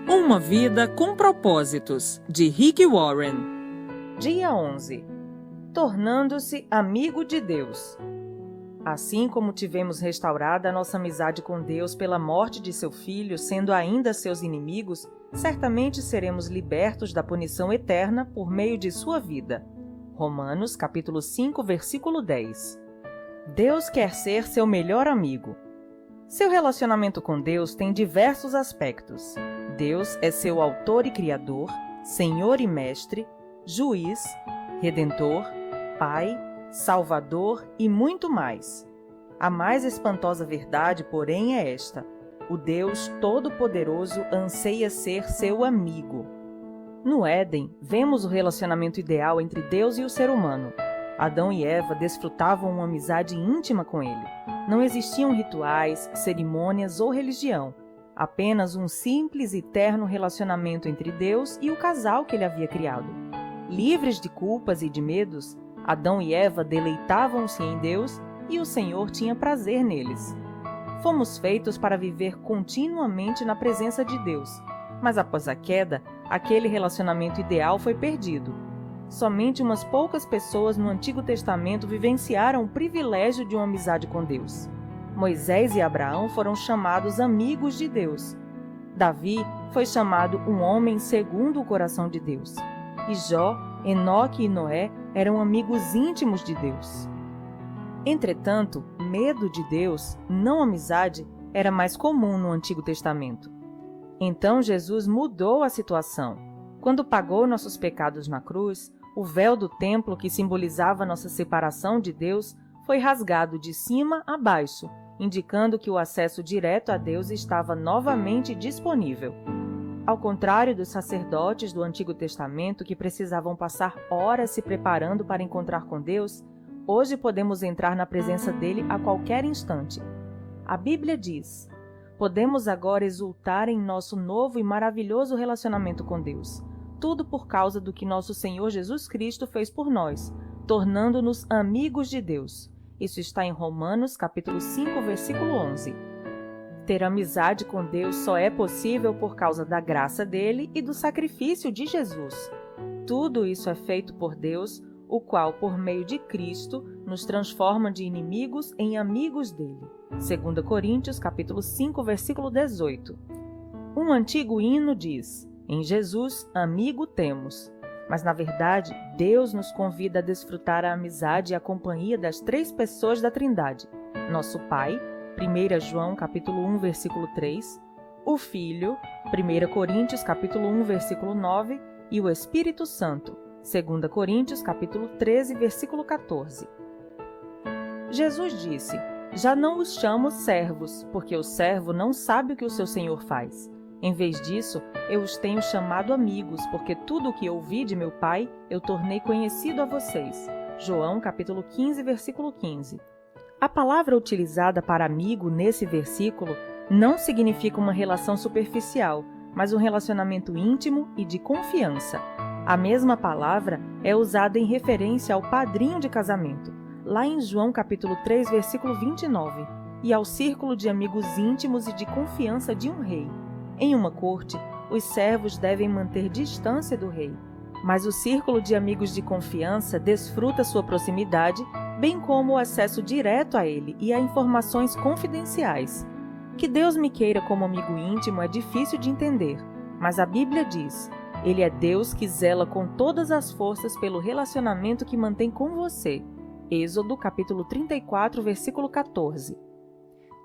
Uma vida com propósitos, de Rick Warren. Dia 11. Tornando-se amigo de Deus. Assim como tivemos restaurada a nossa amizade com Deus pela morte de seu Filho, sendo ainda seus inimigos, certamente seremos libertos da punição eterna por meio de sua vida. Romanos, capítulo 5, versículo 10. Deus quer ser seu melhor amigo. Seu relacionamento com Deus tem diversos aspectos. Deus é seu autor e criador, Senhor e mestre, juiz, redentor, Pai, Salvador e muito mais. A mais espantosa verdade, porém, é esta: o Deus Todo-Poderoso anseia ser seu amigo. No Éden, vemos o relacionamento ideal entre Deus e o ser humano. Adão e Eva desfrutavam uma amizade íntima com ele. Não existiam rituais, cerimônias ou religião, apenas um simples e terno relacionamento entre Deus e o casal que ele havia criado. Livres de culpas e de medos, Adão e Eva deleitavam-se em Deus e o Senhor tinha prazer neles. Fomos feitos para viver continuamente na presença de Deus, mas após a queda, aquele relacionamento ideal foi perdido. Somente umas poucas pessoas no Antigo Testamento vivenciaram o privilégio de uma amizade com Deus. Moisés e Abraão foram chamados amigos de Deus. Davi foi chamado um homem segundo o coração de Deus. E Jó, Enoque e Noé eram amigos íntimos de Deus. Entretanto, medo de Deus, não amizade, era mais comum no Antigo Testamento. Então Jesus mudou a situação. Quando pagou nossos pecados na cruz, o véu do templo que simbolizava nossa separação de Deus foi rasgado de cima a baixo, indicando que o acesso direto a Deus estava novamente disponível. Ao contrário dos sacerdotes do Antigo Testamento que precisavam passar horas se preparando para encontrar com Deus, hoje podemos entrar na presença dele a qualquer instante. A Bíblia diz: podemos agora exultar em nosso novo e maravilhoso relacionamento com Deus. Tudo por causa do que nosso Senhor Jesus Cristo fez por nós, tornando-nos amigos de Deus. Isso está em Romanos, capítulo 5, versículo 11. Ter amizade com Deus só é possível por causa da graça dele e do sacrifício de Jesus. Tudo isso é feito por Deus, o qual, por meio de Cristo, nos transforma de inimigos em amigos dele. 2 Coríntios, capítulo 5, versículo 18. Um antigo hino diz: em Jesus, amigo temos. Mas, na verdade, Deus nos convida a desfrutar a amizade e a companhia das três pessoas da Trindade: nosso Pai, 1 João capítulo 1, versículo 3, o Filho, 1 Coríntios capítulo 1, versículo 9, e o Espírito Santo, 2 Coríntios capítulo 13, versículo 14. Jesus disse: já não os chamo servos, porque o servo não sabe o que o seu senhor faz. Em vez disso, eu os tenho chamado amigos, porque tudo o que ouvi de meu Pai, eu tornei conhecido a vocês. João, capítulo 15, versículo 15. A palavra utilizada para amigo nesse versículo não significa uma relação superficial, mas um relacionamento íntimo e de confiança. A mesma palavra é usada em referência ao padrinho de casamento, lá em João, capítulo 3, versículo 29, e ao círculo de amigos íntimos e de confiança de um rei. Em uma corte, os servos devem manter distância do rei, mas o círculo de amigos de confiança desfruta sua proximidade, bem como o acesso direto a ele e a informações confidenciais. Que Deus me queira como amigo íntimo é difícil de entender, mas a Bíblia diz: ele é Deus que zela com todas as forças pelo relacionamento que mantém com você. Êxodo, capítulo 34, versículo 14.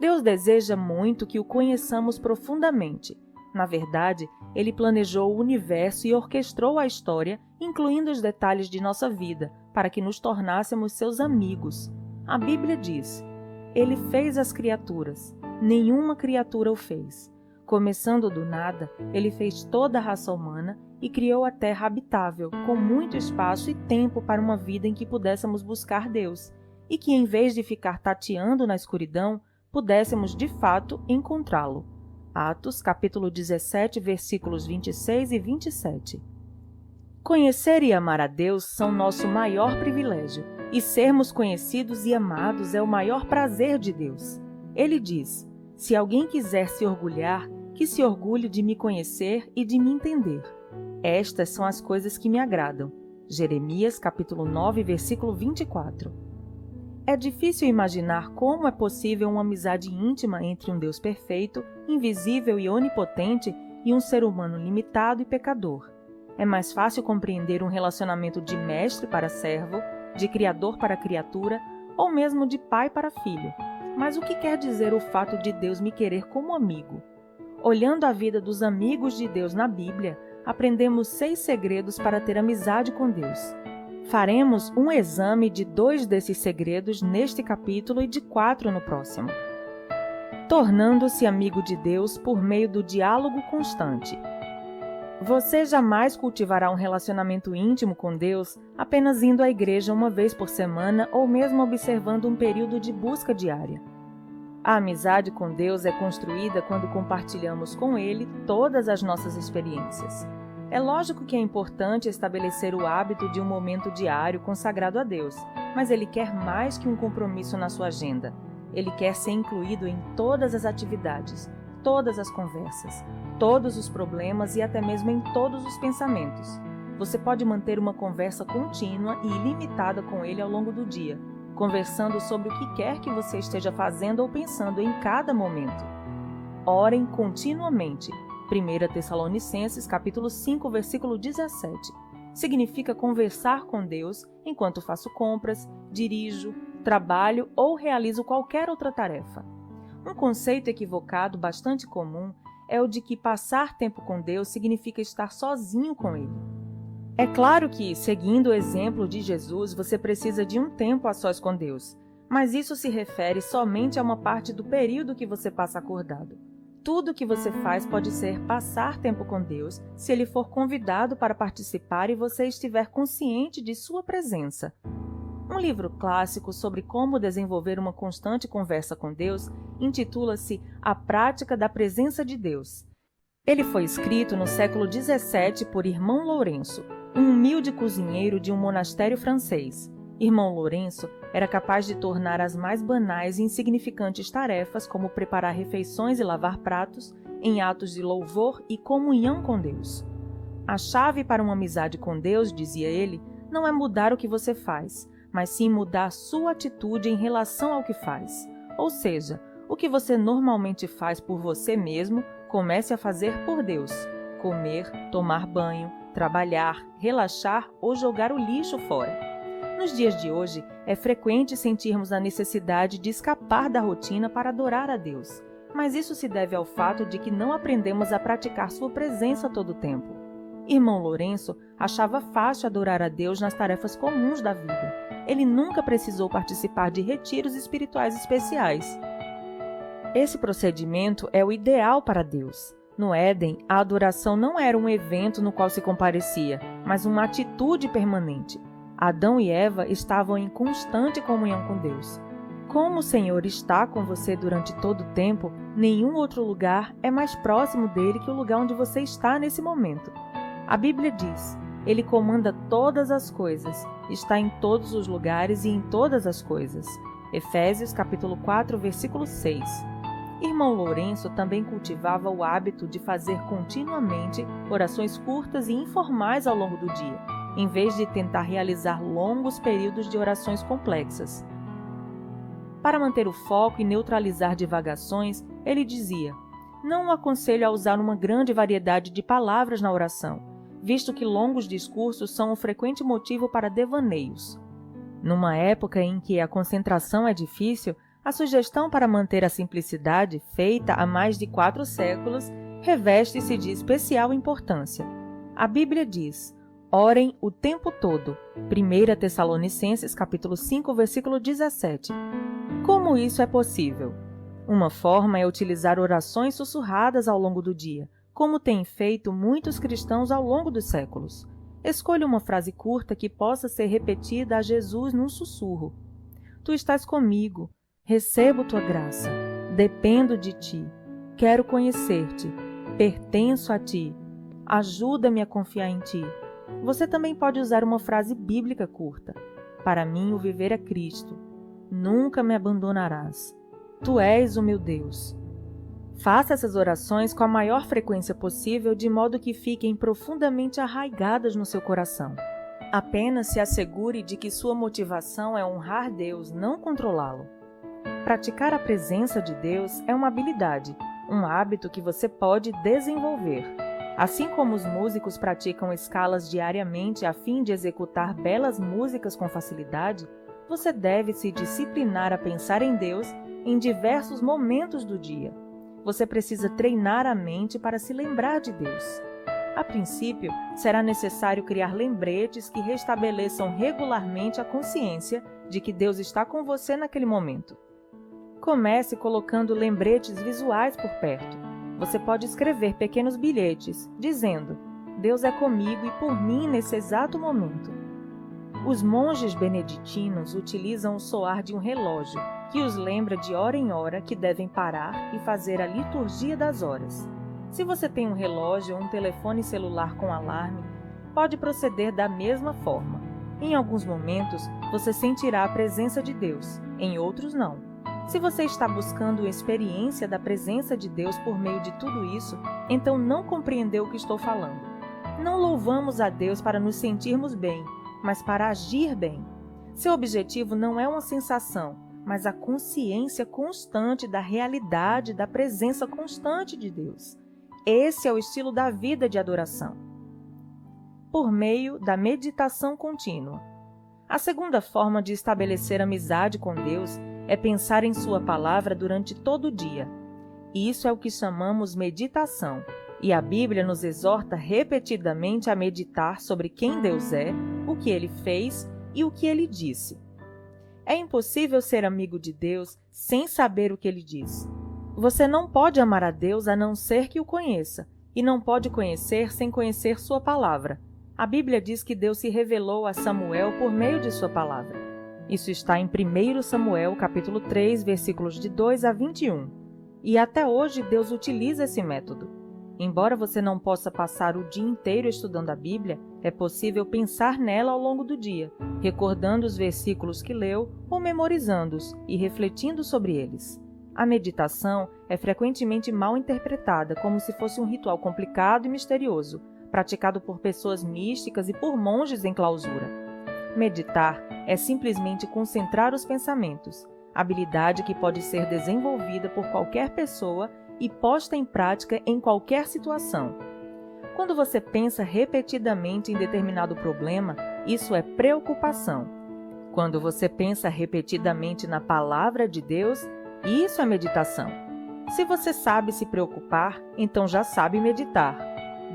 Deus deseja muito que o conheçamos profundamente. Na verdade, ele planejou o universo e orquestrou a história, incluindo os detalhes de nossa vida, para que nos tornássemos seus amigos. A Bíblia diz: ele fez as criaturas, nenhuma criatura o fez. Começando do nada, ele fez toda a raça humana e criou a terra habitável, com muito espaço e tempo para uma vida em que pudéssemos buscar Deus, e que, em vez de ficar tateando na escuridão, pudéssemos de fato encontrá-lo. Atos, capítulo 17, versículos 26 e 27. Conhecer e amar a Deus são nosso maior privilégio, e sermos conhecidos e amados é o maior prazer de Deus. Ele diz: se alguém quiser se orgulhar, que se orgulhe de me conhecer e de me entender. Estas são as coisas que me agradam. Jeremias, capítulo 9, versículo 24. É difícil imaginar como é possível uma amizade íntima entre um Deus perfeito, invisível e onipotente e um ser humano limitado e pecador. É mais fácil compreender um relacionamento de mestre para servo, de criador para criatura, ou mesmo de pai para filho. Mas o que quer dizer o fato de Deus me querer como amigo? Olhando a vida dos amigos de Deus na Bíblia, aprendemos 6 segredos para ter amizade com Deus. Faremos um exame de 2 desses segredos neste capítulo e de 4 no próximo. Tornando-se amigo de Deus por meio do diálogo constante. Você jamais cultivará um relacionamento íntimo com Deus apenas indo à igreja uma vez por semana ou mesmo observando um período de busca diária. A amizade com Deus é construída quando compartilhamos com Ele todas as nossas experiências. É lógico que é importante estabelecer o hábito de um momento diário consagrado a Deus, mas Ele quer mais que um compromisso na sua agenda. Ele quer ser incluído em todas as atividades, todas as conversas, todos os problemas e até mesmo em todos os pensamentos. Você pode manter uma conversa contínua e ilimitada com Ele ao longo do dia, conversando sobre o que quer que você esteja fazendo ou pensando em cada momento. Orem continuamente. 1 Tessalonicenses, capítulo 5, versículo 17. Significa conversar com Deus enquanto faço compras, dirijo, trabalho ou realizo qualquer outra tarefa. Um conceito equivocado bastante comum é o de que passar tempo com Deus significa estar sozinho com Ele. É claro que, seguindo o exemplo de Jesus, você precisa de um tempo a sós com Deus, mas isso se refere somente a uma parte do período que você passa acordado. Tudo o que você faz pode ser passar tempo com Deus se Ele for convidado para participar e você estiver consciente de sua presença. Um livro clássico sobre como desenvolver uma constante conversa com Deus intitula-se A Prática da Presença de Deus. Ele foi escrito no século XVII por Irmão Lourenço, um humilde cozinheiro de um monastério francês. Irmão Lourenço era capaz de tornar as mais banais e insignificantes tarefas, como preparar refeições e lavar pratos, em atos de louvor e comunhão com Deus. A chave para uma amizade com Deus, dizia ele, não é mudar o que você faz, mas sim mudar sua atitude em relação ao que faz. Ou seja, o que você normalmente faz por você mesmo, comece a fazer por Deus. Comer, tomar banho, trabalhar, relaxar ou jogar o lixo fora. Nos dias de hoje, é frequente sentirmos a necessidade de escapar da rotina para adorar a Deus, mas isso se deve ao fato de que não aprendemos a praticar sua presença todo o tempo. Irmão Lourenço achava fácil adorar a Deus nas tarefas comuns da vida. Ele nunca precisou participar de retiros espirituais especiais. Esse procedimento é o ideal para Deus. No Éden, a adoração não era um evento no qual se comparecia, mas uma atitude permanente. Adão e Eva estavam em constante comunhão com Deus. Como o Senhor está com você durante todo o tempo, nenhum outro lugar é mais próximo dele que o lugar onde você está nesse momento. A Bíblia diz: Ele comanda todas as coisas, está em todos os lugares e em todas as coisas. Efésios capítulo 4, versículo 6. Irmão Lourenço também cultivava o hábito de fazer continuamente orações curtas e informais ao longo do dia, em vez de tentar realizar longos períodos de orações complexas. Para manter o foco e neutralizar divagações, ele dizia: não o aconselho a usar uma grande variedade de palavras na oração, visto que longos discursos são um frequente motivo para devaneios. Numa época em que a concentração é difícil, a sugestão para manter a simplicidade, feita há mais de 4 séculos, reveste-se de especial importância. A Bíblia diz: orem o tempo todo. 1 Tessalonicenses, capítulo 5, versículo 17. Como isso é possível? Uma forma é utilizar orações sussurradas ao longo do dia, como têm feito muitos cristãos ao longo dos séculos. Escolha uma frase curta que possa ser repetida a Jesus num sussurro. Tu estás comigo, recebo tua graça, dependo de ti, quero conhecer-te, pertenço a ti, ajuda-me a confiar em ti. Você também pode usar uma frase bíblica curta. Para mim, o viver é Cristo. Nunca me abandonarás. Tu és o meu Deus. Faça essas orações com a maior frequência possível, de modo que fiquem profundamente arraigadas no seu coração. Apenas se assegure de que sua motivação é honrar Deus, não controlá-lo. Praticar a presença de Deus é uma habilidade, um hábito que você pode desenvolver. Assim como os músicos praticam escalas diariamente a fim de executar belas músicas com facilidade, você deve se disciplinar a pensar em Deus em diversos momentos do dia. Você precisa treinar a mente para se lembrar de Deus. A princípio, será necessário criar lembretes que restabeleçam regularmente a consciência de que Deus está com você naquele momento. Comece colocando lembretes visuais por perto. Você pode escrever pequenos bilhetes, dizendo: Deus é comigo e por mim nesse exato momento. Os monges beneditinos utilizam o soar de um relógio, que os lembra de hora em hora que devem parar e fazer a liturgia das horas. Se você tem um relógio ou um telefone celular com alarme, pode proceder da mesma forma. Em alguns momentos, você sentirá a presença de Deus, em outros não. Se você está buscando a experiência da presença de Deus por meio de tudo isso, então não compreendeu o que estou falando. Não louvamos a Deus para nos sentirmos bem, mas para agir bem. Seu objetivo não é uma sensação, mas a consciência constante da realidade da presença constante de Deus. Esse é o estilo da vida de adoração. Por meio da meditação contínua. A segunda forma de estabelecer amizade com Deus é pensar em sua palavra durante todo o dia. Isso é o que chamamos meditação, e a Bíblia nos exorta repetidamente a meditar sobre quem Deus é, o que Ele fez e o que Ele disse. É impossível ser amigo de Deus sem saber o que Ele diz. Você não pode amar a Deus a não ser que o conheça, e não pode conhecer sem conhecer sua palavra. A Bíblia diz que Deus se revelou a Samuel por meio de sua palavra. Isso está em 1 Samuel, capítulo 3, versículos de 2 a 21. E até hoje Deus utiliza esse método. Embora você não possa passar o dia inteiro estudando a Bíblia, é possível pensar nela ao longo do dia, recordando os versículos que leu ou memorizando-os e refletindo sobre eles. A meditação é frequentemente mal interpretada como se fosse um ritual complicado e misterioso, praticado por pessoas místicas e por monges em clausura. Meditar é simplesmente concentrar os pensamentos, habilidade que pode ser desenvolvida por qualquer pessoa e posta em prática em qualquer situação. Quando você pensa repetidamente em determinado problema, isso é preocupação. Quando você pensa repetidamente na palavra de Deus, isso é meditação. Se você sabe se preocupar, então já sabe meditar.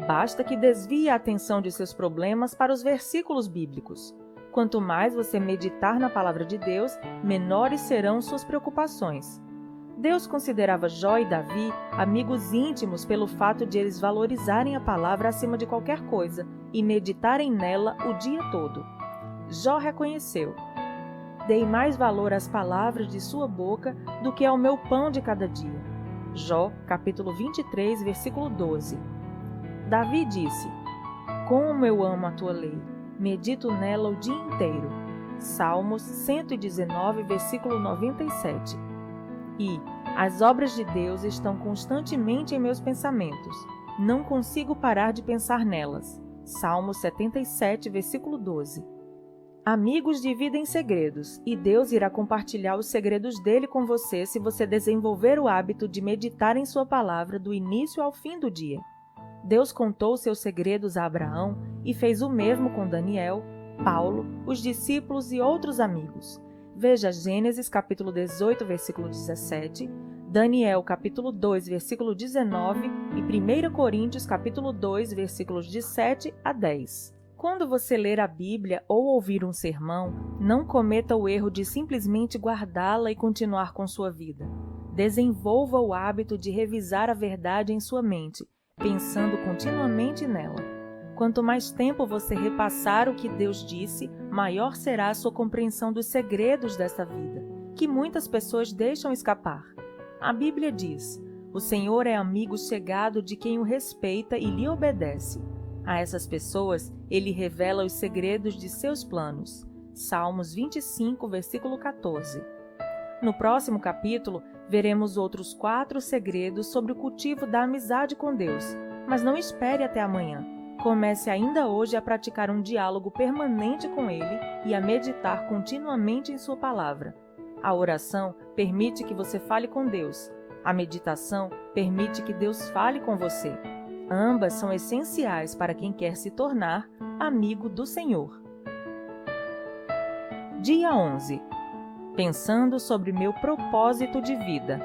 Basta que desvie a atenção de seus problemas para os versículos bíblicos. Quanto mais você meditar na palavra de Deus, menores serão suas preocupações. Deus considerava Jó e Davi amigos íntimos pelo fato de eles valorizarem a palavra acima de qualquer coisa e meditarem nela o dia todo. Jó reconheceu: dei mais valor às palavras de sua boca do que ao meu pão de cada dia. Jó, capítulo 23, versículo 12. Davi disse: como eu amo a tua lei, medito nela o dia inteiro. Salmos 119, versículo 97. E as obras de Deus estão constantemente em meus pensamentos. Não consigo parar de pensar nelas. Salmos 77, versículo 12. Amigos dividem segredos, e Deus irá compartilhar os segredos dele com você se você desenvolver o hábito de meditar em sua palavra do início ao fim do dia. Deus contou seus segredos a Abraão e fez o mesmo com Daniel, Paulo, os discípulos e outros amigos. Veja Gênesis capítulo 18, versículo 17, Daniel capítulo 2, versículo 19 e 1 Coríntios capítulo 2, versículos de 7 a 10. Quando você ler a Bíblia ou ouvir um sermão, não cometa o erro de simplesmente guardá-la e continuar com sua vida. Desenvolva o hábito de revisar a verdade em sua mente, pensando continuamente nela. Quanto mais tempo você repassar o que Deus disse, maior será a sua compreensão dos segredos dessa vida, que muitas pessoas deixam escapar. A Bíblia diz: o Senhor é amigo chegado de quem o respeita e lhe obedece. A essas pessoas, ele revela os segredos de seus planos. Salmos 25, versículo 14. No próximo capítulo, Veremos outros 4 segredos sobre o cultivo da amizade com Deus, mas não espere até amanhã. Comece ainda hoje a praticar um diálogo permanente com Ele e a meditar continuamente em Sua palavra. A oração permite que você fale com Deus. A meditação permite que Deus fale com você. Ambas são essenciais para quem quer se tornar amigo do Senhor. Dia 11. Pensando sobre meu propósito de vida.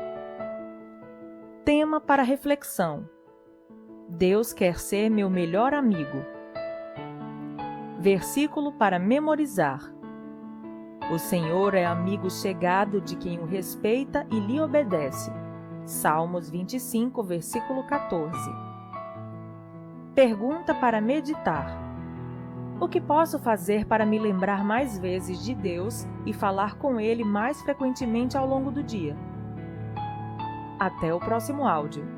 Tema para reflexão: Deus quer ser meu melhor amigo. Versículo para memorizar: O Senhor é amigo chegado de quem o respeita e lhe obedece. Salmos 25, versículo 14. Pergunta para meditar: O que posso fazer para me lembrar mais vezes de Deus e falar com Ele mais frequentemente ao longo do dia? Até o próximo áudio.